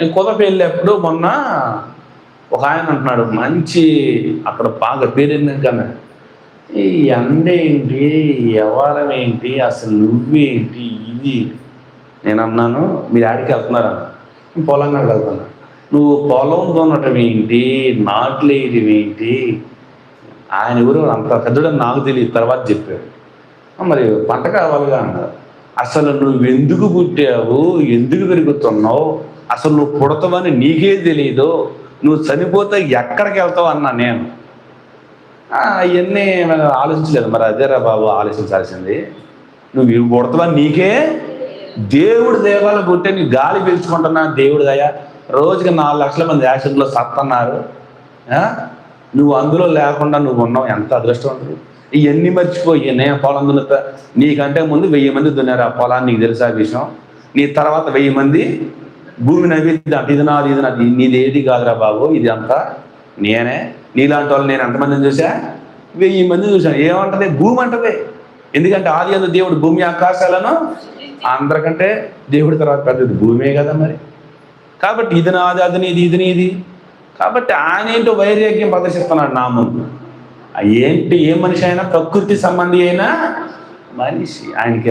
నేను కుదప వెళ్ళేప్పుడు మొన్న ఒక ఆయన అంటున్నాడు, మంచి అక్కడ బాగా పేరుంది కన్నా, ఈ ఎండ ఏంటి, వ్యవహారం ఏంటి, అసలు నువ్వేంటి ఇది. నేను అన్నాను, మీరు ఆడికి వెళ్తున్నారా? పొలం కాడికి వెళ్తున్నా. నువ్వు పొలం దున్నటం ఏంటి, నాట్లు వేయటం ఏంటి, ఆయన ఎవరు అంత పెద్దడని నాకు తెలియదు, తర్వాత చెప్పాడు. మరి పంట కావాలిగా అన్నారు. అసలు నువ్వు ఎందుకు పుట్టావు, ఎందుకు పెరుగుతున్నావు, అసలు నువ్వు పుడతావని నీకే తెలియదు, నువ్వు చనిపోతే ఎక్కడికి వెళ్తావు అన్నా నేను. అవన్నీ ఆలోచించలేదు. మరి అదేరా బాబు ఆలోచించాల్సింది, నువ్వు ఇవి పుడతావని నీకే దేవుడు దేవాలయం పుట్టే నీ గాలి పీల్చుకుంటున్నా దేవుడు దయ. రోజుకి 4 లక్షల మంది యాక్సిడెంట్లో సత్తన్నారు, నువ్వు అందులో లేకుండా నువ్వు ఉన్నావు, ఎంత అదృష్టం ఉంటుంది. ఇవన్నీ మర్చిపోయి నేను పొలం దున్నుతా, నీకంటే ముందు 1000 మంది దున్నారు ఆ పొలాన్ని, నీకు తెలుసా విషయం. నీ తర్వాత 1000 మంది భూమిని అభివృద్ధి అంటే ఇది నాది ఇది నాది, నీది ఏది కాదురా బాబు, ఇది అంతా నేనే. నీలాంటి వాళ్ళు నేను ఎంతమందిని చూసా, 1000 మందిని చూశాను. ఏమంటది భూమి అంటది, ఎందుకంటే ఆది యందు దేవుడు భూమి ఆకాశాలను, అందరికంటే దేవుడి తర్వాత పెద్దది భూమే కదా మరి. కాబట్టి ఇది నాది, అది నీది, ఇది నీది. కాబట్టి ఆయన ఏంటో వైరాగ్యం ప్రదర్శిస్తున్నాడు నా ముందు. ఏంటి, ఏ మనిషి అయినా ప్రకృతి సంబంధి అయినా మనిషి, ఆయనకి